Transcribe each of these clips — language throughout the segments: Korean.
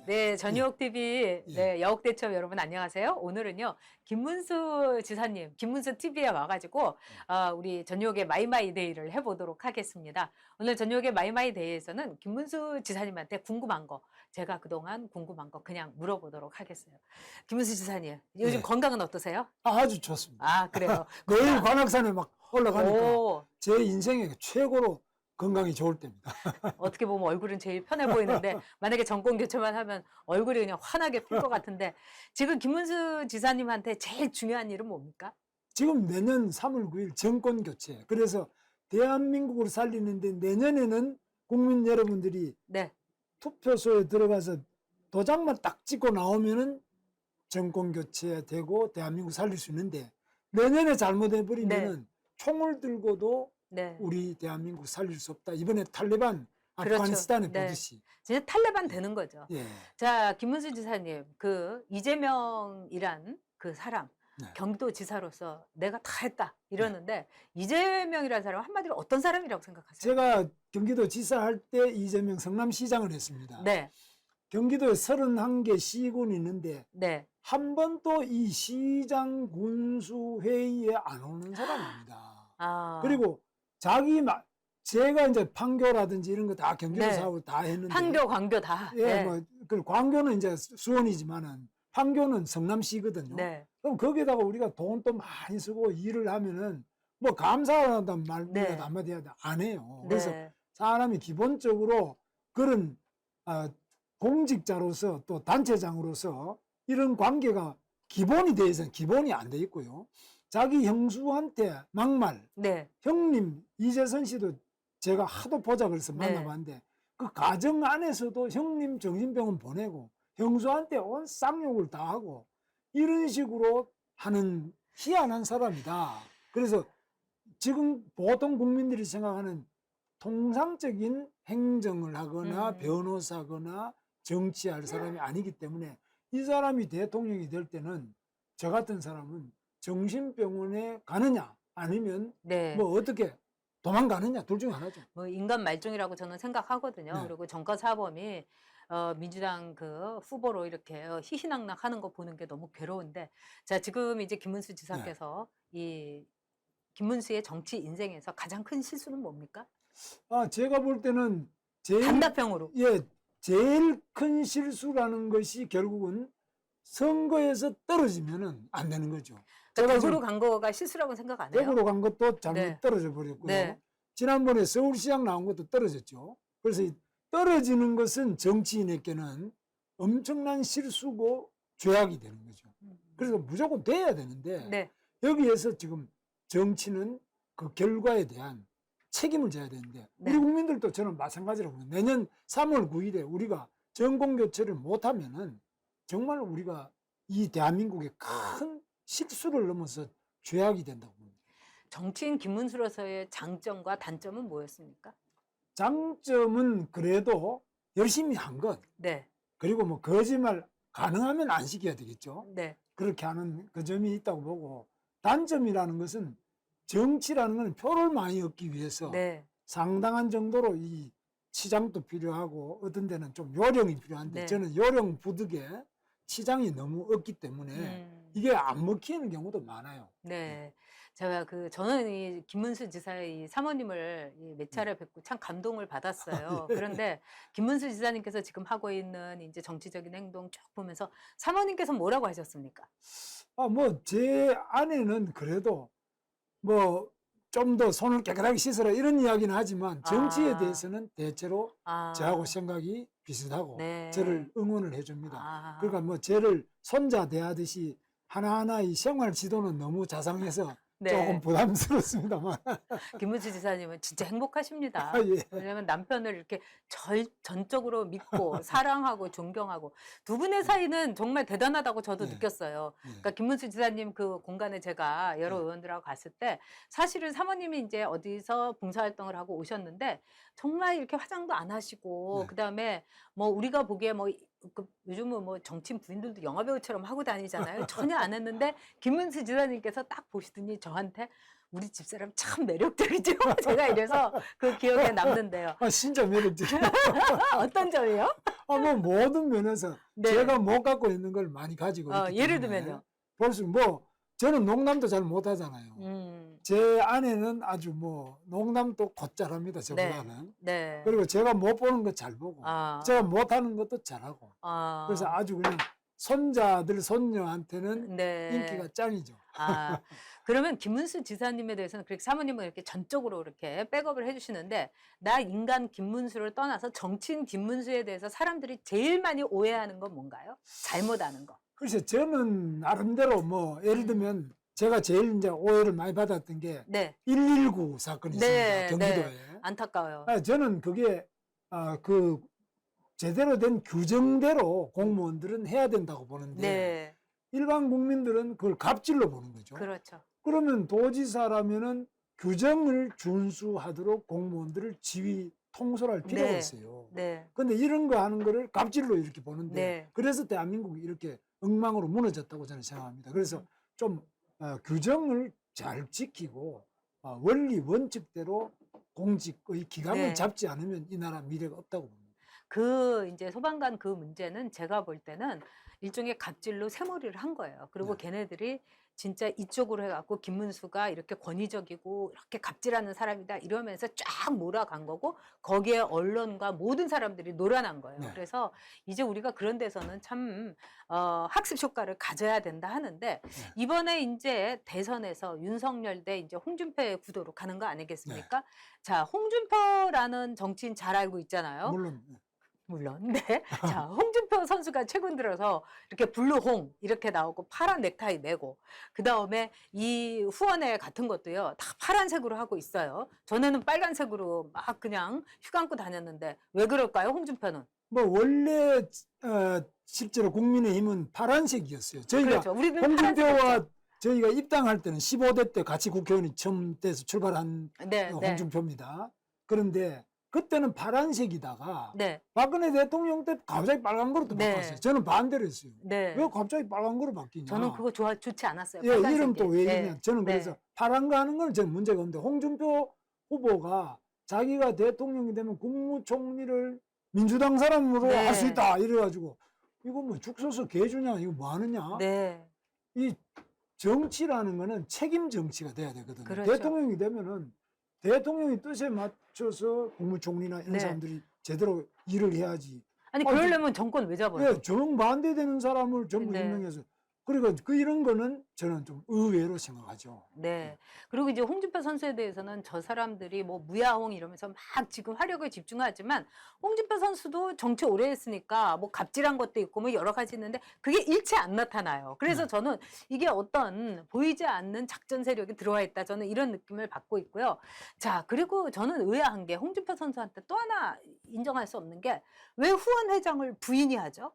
네, 전유옥 TV, 예. 네, 여옥대첩 여러분 안녕하세요. 오늘은요, 김문수 지사님, 김문수 TV에 와가지고, 우리 전유옥의 마이마이데이를 해보도록 하겠습니다. 오늘 전유옥의 마이마이데이에서는 김문수 지사님한테 궁금한 거, 제가 그동안 궁금한 거 그냥 물어보도록 하겠어요. 김문수 지사님, 요즘 예. 건강은 어떠세요? 아주 좋습니다. 아, 그래요. 매일 관악산에 막 올라가니까 오, 제 인생에 최고로 건강이 좋을 때입니다. 어떻게 보면 얼굴은 제일 편해 보이는데 만약에 정권 교체만 하면 얼굴이 그냥 환하게 필 것 같은데 지금 김문수 지사님한테 제일 중요한 일은 뭡니까? 지금 내년 3월 9일 정권 교체. 그래서 대한민국을 살리는데 내년에는 국민 여러분들이 네, 투표소에 들어가서 도장만 딱 찍고 나오면은 정권 교체되고 대한민국 살릴 수 있는데 내년에 잘못해버리면은 총을 들고도 네. 우리 대한민국 살릴 수 없다. 이번에 탈레반 그렇죠. 아프가니스탄에 네. 보듯이. 진짜 탈레반 되는 거죠. 예. 자, 김문수 지사님, 그 이재명이란 그 사람, 네. 경기도지사로서 내가 다 했다 이러는데 이재명이라는 사람 한마디로 어떤 사람이라고 생각하세요? 제가 경기도 지사 할 때 이재명 성남시장을 했습니다. 네, 경기도에 31개 시군이 있는데 네. 한 번도 이 시장 군수 회의에 안 오는 사람입니다. 아, 그리고 제가 이제 판교라든지 이런 거 다 경기도 네. 사업을 다 했는데 판교, 광교 다. 예, 네. 뭐 그 광교는 이제 수원이지만은 판교는 성남시거든요. 네. 그럼 거기에다가 우리가 돈 또 많이 쓰고 일을 하면은 뭐 감사하다는 말이라도 네. 한마디 해야 안 해요. 그래서 네. 사람이 기본적으로 그런 공직자로서 또 단체장으로서 이런 관계가 기본이 돼 있어요. 기본이 안 돼 있고요. 자기 형수한테 막말, 네. 형님 이재선 씨도 제가 하도 보자 그래서 네. 만나봤는데 그 가정 안에서도 형님 정신병원 보내고 형수한테 온 쌍욕을 다 하고 이런 식으로 하는 희한한 사람이다. 그래서 지금 보통 국민들이 생각하는 통상적인 행정을 하거나 변호사거나 정치할 사람이 아니기 때문에 이 사람이 대통령이 될 때는 저 같은 사람은 정신병원에 가느냐 아니면 네. 뭐 어떻게 도망가느냐 둘 중에 하나죠. 뭐 인간 말종이라고 저는 생각하거든요. 네. 그리고 정권사범이 민주당 그 후보로 이렇게 희희낙낙 하는 거 보는 게 너무 괴로운데 자, 지금 이제 김문수 지사께서 이 김문수의 정치 인생에서 가장 큰 실수는 뭡니까? 제가 볼 때는 단답형으로. 제일 큰 실수라는 것이 결국은 선거에서 떨어지면은 안 되는 거죠. 그러니까 제가 덕으로 간 거가 실수라고 생각 안 해요? 덕으로 간 것도 잘못 네. 떨어져 버렸고요. 네. 지난번에 서울시장 나온 것도 떨어졌죠. 그래서 이 떨어지는 것은 정치인에게는 엄청난 실수고 죄악이 되는 거죠. 그래서 무조건 돼야 되는데 네. 여기에서 지금 정치는 그 결과에 대한 책임을 져야 되는데 네. 우리 국민들도 저는 마찬가지라고 봅니다. 내년 3월 9일에 우리가 정권교체를 못하면은 정말 우리가 이 대한민국의 큰 실수를 넘어서 죄악이 된다고 봅니다. 정치인 김문수로서의 장점과 단점은 뭐였습니까? 장점은 그래도 열심히 한 것, 네. 그리고 뭐 거짓말 가능하면 안 시켜야 되겠죠. 네. 그렇게 하는 그 점이 있다고 보고, 단점이라는 것은 정치라는 건 표를 많이 얻기 위해서 네. 상당한 정도로 이 치장도 필요하고 어떤 데는 좀 요령이 필요한데 네. 저는 요령 부득에 치장이 너무 없기 때문에 이게 안 먹히는 경우도 많아요. 네. 제가 저는 이 김문수 지사의 이 사모님을 몇 차례 뵙고 참 감동을 받았어요. 그런데 김문수 지사님께서 지금 하고 있는 이제 정치적인 행동 쭉 보면서 사모님께서 뭐라고 하셨습니까? 뭐 제 아내는 그래도 뭐 좀 더 손을 깨끗하게 씻어라 이런 이야기는 하지만 정치에 대해서는 대체로 저하고 생각이 비슷하고 네. 저를 응원을 해줍니다. 그러니까 뭐 저를 손자 대하듯이 하나하나 이 생활 지도는 너무 자상해서 네. 조금 부담스럽습니다만. 김문수 지사님은 진짜 행복하십니다. 예. 왜냐하면 남편을 이렇게 전적으로 믿고 사랑하고 존경하고 두 분의 사이는 정말 대단하다고 저도 네. 느꼈어요. 그러니까 김문수 지사님 그 공간에 제가 여러 의원들하고 갔을 때 사실은 사모님이 이제 어디서 봉사활동을 하고 오셨는데 정말 이렇게 화장도 안 하시고 네. 그다음에 뭐 우리가 보기에 뭐 요즘은 뭐 정치인 부인들도 영화배우처럼 하고 다니잖아요. 전혀 안 했는데 김문수 지사님께서 딱 보시더니 저한테 우리 집사람 참 매력적이죠. 제가 이래서 그 기억에 남는데요. 아, 진짜 매력적이에요. 어떤 점이요? 아, 뭐 모든 면에서 네. 제가 못 갖고 있는 걸 많이 가지고 있기 예를 때문에 들면요. 볼수 뭐 저는 농담도 잘 못하잖아요. 제 아내는 아주 뭐 농담도 곧잘합니다. 저보다는. 네. 그리고 제가 못 보는 거 잘 보고 아, 제가 못하는 것도 잘하고 아, 그래서 아주 그냥 손자들 손녀한테는 네. 인기가 짱이죠. 아, 그러면 김문수 지사님에 대해서는 그렇게 사모님은 이렇게 전적으로 이렇게 백업을 해주시는데 나 인간 김문수를 떠나서 정치인 김문수에 대해서 사람들이 제일 많이 오해하는 건 뭔가요? 잘못 아는 거. 글쎄 저는 나름대로 뭐 예를 들면 제가 제일 이제 오해를 많이 받았던 게 네, 119 사건이 네, 있습니다. 경기도에. 안타까워요. 저는 그게 그 제대로 된 규정대로 공무원들은 해야 된다고 보는데 네, 일반 국민들은 그걸 갑질로 보는 거죠. 그렇죠. 그러면 도지사라면은 규정을 준수하도록 공무원들을 지휘 통솔할 필요가 네. 있어요. 네, 근데 이런 거 하는 거를 갑질로 이렇게 보는데 네. 그래서 대한민국이 이렇게 엉망으로 무너졌다고 저는 생각합니다. 그래서 좀 규정을 잘 지키고 원리 원칙대로 공직의 기강을 네. 잡지 않으면 이 나라 미래가 없다고 봅니다. 그 이제 소방관 그 문제는 제가 볼 때는 일종의 갑질로 새몰이를 한 거예요. 그리고 네. 걔네들이 진짜 이쪽으로 해갖고 김문수가 이렇게 권위적이고 이렇게 갑질하는 사람이다 이러면서 쫙 몰아간 거고 거기에 언론과 모든 사람들이 놀아난 거예요. 네. 그래서 이제 우리가 그런 데서는 참 학습 효과를 가져야 된다 하는데 이번에 이제 대선에서 윤석열 대 이제 홍준표의 구도로 가는 거 아니겠습니까? 자, 홍준표라는 정치인 잘 알고 있잖아요. 물론 네. 자, 홍준표 선수가 최근 들어서 이렇게 블루홍 이렇게 나오고 파란 넥타이 매고 그다음에 이 후원회 같은 것도요. 다 파란색으로 하고 있어요. 전에는 빨간색으로 막 그냥 휘감고 다녔는데 왜 그럴까요? 홍준표는. 뭐 원래 실제로 국민의힘은 파란색이었어요. 저희가 그렇죠. 우리는 홍준표와 파란색이었죠. 저희가 입당할 때는 15대 때 같이 국회의원이 처음 돼서 출발한 네, 네. 홍준표입니다. 그런데 그때는 파란색이다가 네. 박근혜 대통령 때 갑자기 빨간 거로 또 네. 바꿨어요. 저는 반대로 했어요. 네. 왜 갑자기 빨간 거로 바뀌냐. 저는 그거 좋지 않았어요. 예, 빨간색이. 이름 또 왜 네. 이러냐. 저는 네. 그래서 파란 거 하는 건 저는 문제가 없는데 홍준표 후보가 자기가 대통령이 되면 국무총리를 민주당 사람으로 네. 할 수 있다 이래가지고 이거 뭐 죽 서서 개 주냐 이거 뭐 하느냐. 네. 이 정치라는 거는 책임 정치가 돼야 되거든요. 그렇죠. 대통령이 되면은 대통령이 뜻에 맞춰서 국무총리나 이런 네. 사람들이 제대로 일을 해야지. 아니 그러려면 정권 왜 잡아요? 예, 정반대되는 사람을 전부 네. 임명해서 그러니까 이런 거는 저는 좀 의외로 생각하죠. 네. 그리고 이제 홍준표 선수에 대해서는 저 사람들이 뭐 무야홍 이러면서 막 지금 화력을 집중하지만 홍준표 선수도 정치 오래 했으니까 뭐 갑질한 것도 있고 뭐 여러 가지 있는데 그게 일체 안 나타나요. 그래서 네. 저는 이게 어떤 보이지 않는 작전 세력이 들어와 있다. 저는 이런 느낌을 받고 있고요. 자, 그리고 저는 의아한 게 홍준표 선수한테 또 하나 인정할 수 없는 게 왜 후원회장을 부인이 하죠?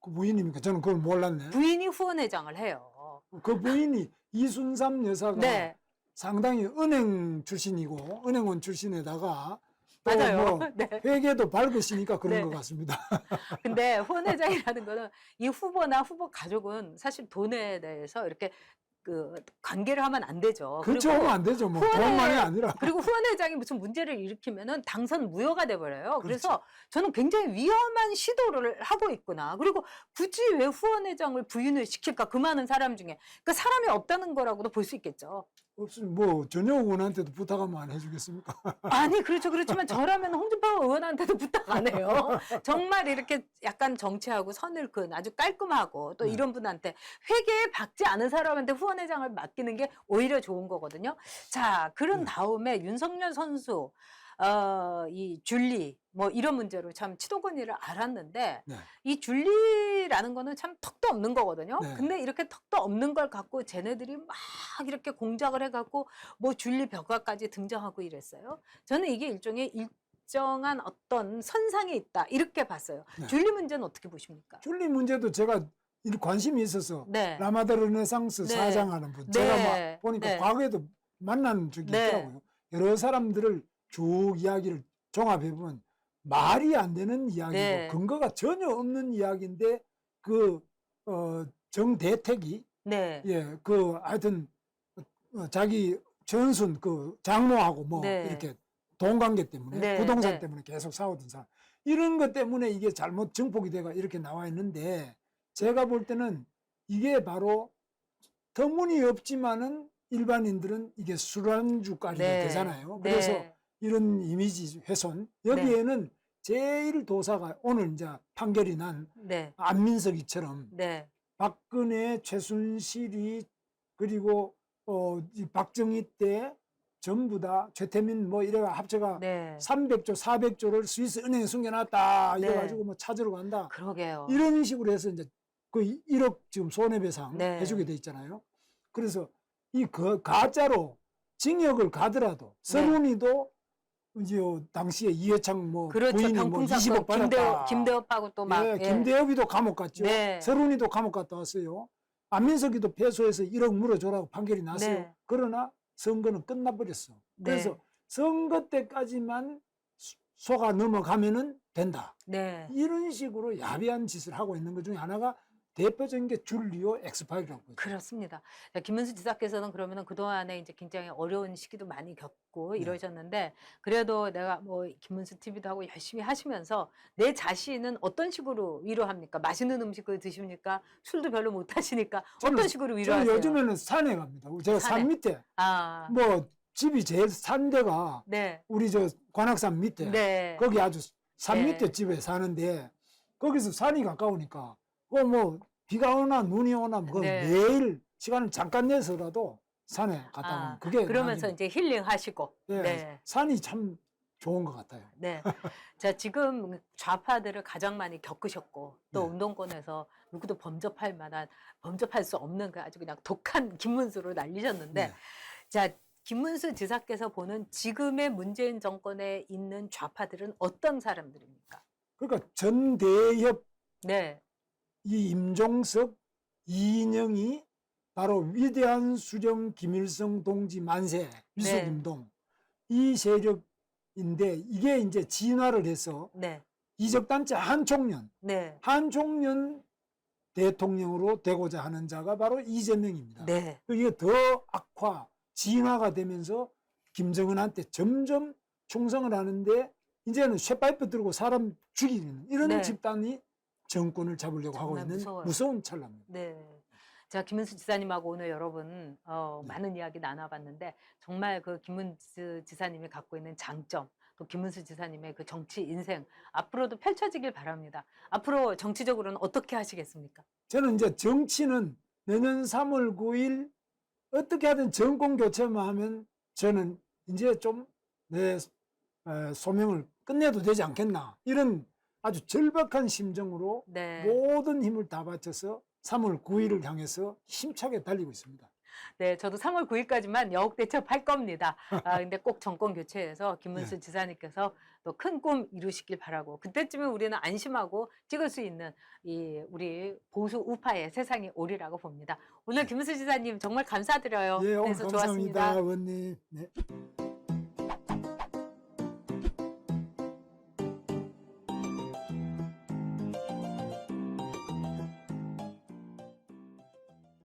그 부인입니까? 저는 그걸 몰랐네. 부인이 후원회장을 해요. 그 부인이 이순삼 여사가 네. 상당히 은행 출신이고 은행원 출신에다가 또 맞아요. 뭐 네. 회계도 밝으시니까 그런 네. 것 같습니다. 근데 후원회장이라는 거는 이 후보나 후보 가족은 사실 돈에 대해서 이렇게 그 관계를 하면 안 되죠. 그렇죠. 하면 안 되죠. 뭐 후원회- 돈만이 아니라. 그리고 후원회장이 무슨 문제를 일으키면은 당선 무효가 돼버려요. 그래서 그렇죠. 저는 굉장히 위험한 시도를 하고 있구나. 그리고 굳이 왜 후원회장을 부인을 시킬까? 그 많은 사람 중에. 그러니까 사람이 없다는 거라고도 볼 수 있겠죠. 없으면 뭐 전효 의원한테도 부탁하면 안 해주겠습니까? 아니 그렇죠. 그렇지만 저라면 홍준표 의원한테도 부탁 안 해요. 정말 이렇게 약간 정치하고 선을 그은 아주 깔끔하고 또 네. 이런 분한테 회계에 박지 않은 사람한테 후원회장을 맡기는 게 오히려 좋은 거거든요. 자, 그런 네. 다음에 윤석열 선수 이 줄리 뭐 이런 문제로 참 치도건이를 알았는데 네. 이 줄리라는 거는 참 턱도 없는 거거든요. 네. 근데 이렇게 턱도 없는 걸 갖고 쟤네들이 막 이렇게 공작을 해갖고 뭐 줄리 벽화까지 등장하고 이랬어요. 저는 이게 일종의 일정한 어떤 선상에 있다 이렇게 봤어요. 네. 줄리 문제는 어떻게 보십니까? 줄리 문제도 제가 관심이 있어서 네. 라마다 르네상스 네. 사장하는 분 네. 제가 막 보니까 네. 과거에도 만난 적이 네. 있더라고요. 여러 사람들을 쭉 이야기를 종합해 보면 말이 안 되는 이야기고 네. 근거가 전혀 없는 이야기인데 그 정대택이 네. 예, 하여튼 자기 전순 장모하고 뭐 네. 이렇게 돈 관계 때문에 네, 부동산 네. 때문에 계속 싸우던 사람 이런 것 때문에 이게 잘못 정폭이 돼가 이렇게 나와 있는데 제가 볼 때는 이게 바로 터무니없지만은 일반인들은 이게 술안주거리가 네. 되잖아요. 네. 그래서 이런 이미지 훼손 여기에는 제일 도사가 오늘 이제 판결이 난 네. 안민석이처럼 네. 박근혜, 최순실이 그리고 이 박정희 때 전부 다 최태민 뭐 이래가 합쳐가 네. 300조, 400조를 스위스 은행에 숨겨놨다 네. 이래가지고 뭐 찾으러 간다 그러게요. 이런 식으로 해서 이제 그 1억 지금 손해배상 네. 해주게 돼 있잖아요. 그래서 이 가짜로 징역을 가더라도 서른이도 이제 당시에 이해창 뭐 그렇죠. 부인이 뭐 병풍 20억 사건 받았다. 김대업하고 또 막 예, 김대엽이도 감옥 갔죠. 네. 서른이도 감옥 갔다 왔어요. 안민석이도 패소해서 1억 물어줘라고 판결이 났어요. 네. 그러나 선거는 끝나버렸어. 그래서 네. 선거 때까지만 속아 넘어가면은 된다. 네. 이런 식으로 야비한 짓을 하고 있는 것 중에 하나가 대표적인 게 줄리오 엑스파일이라고 하죠. 그렇습니다. 자, 김문수 지사께서는 그러면은 그동안에 이제 굉장히 어려운 시기도 많이 겪고 네. 이러셨는데 그래도 내가 뭐 김문수 TV도 하고 열심히 하시면서 내 자신은 어떤 식으로 위로합니까? 맛있는 음식을 드십니까? 술도 별로 못 하시니까 어떤 저는- 식으로 저는 위로하세요? 요즘에는 산에 갑니다. 제가 산에? 산 밑에 아, 뭐 집이 제일 산 데가 네. 우리 저 관악산 밑에 네. 거기 아주 산 네. 밑에 집에 사는데 거기서 산이 가까우니까 뭐 비가 오나 눈이 오나 뭐 네. 매일 시간을 잠깐 내서라도 산에 갔다 오면 아, 그게 그러면서 낙입니다. 이제 힐링하시고. 예, 네. 산이 참 좋은 것 같아요. 네. 자, 지금 좌파들을 가장 많이 겪으셨고 또 네. 운동권에서 누구도 범접할 수 없는 그 아주 그냥 독한 김문수로 날리셨는데 네. 자, 김문수 지사께서 보는 지금의 문재인 정권에 있는 좌파들은 어떤 사람들입니까? 그러니까 전대협 네. 이 임종석 이인영이 바로 위대한 수령 김일성 동지 만세 위속운동 이 세력인데 이게 이제 진화를 해서 네. 이적단체 한총련 네. 대통령으로 되고자 하는 자가 바로 이재명입니다. 네. 이게 더 악화, 진화가 되면서 김정은한테 점점 충성을 하는데 이제는 쇠파이프 들고 사람 죽이는 이런 네. 집단이 정권을 잡으려고 하고 정말 있는 무서워요. 무서운 찰나입니다. 네. 자, 김문수 지사님하고 오늘 여러분 네. 많은 이야기 나눠봤는데 정말 그 김문수 지사님이 갖고 있는 장점 또 김문수 지사님의 그 정치 인생 앞으로도 펼쳐지길 바랍니다. 앞으로 정치적으로는 어떻게 하시겠습니까? 저는 이제 정치는 내년 3월 9일 어떻게 하든 정권 교체만 하면 저는 이제 좀 내 소명을 끝내도 되지 않겠나 이런 아주 절박한 심정으로 네. 모든 힘을 다 바쳐서 3월 9일을 향해서 힘차게 달리고 있습니다. 네, 저도 3월 9일까지만 여옥대첩할 겁니다. 근데 꼭 정권 교체해서 김문수 네. 지사님께서 또 큰 꿈 이루시길 바라고 그때쯤에 우리는 안심하고 찍을 수 있는 우리 보수 우파의 세상이 오리라고 봅니다. 오늘 김문수 지사님 정말 감사드려요. 예, 오늘 그래서 감사합니다, 좋았습니다. 의원님. 네.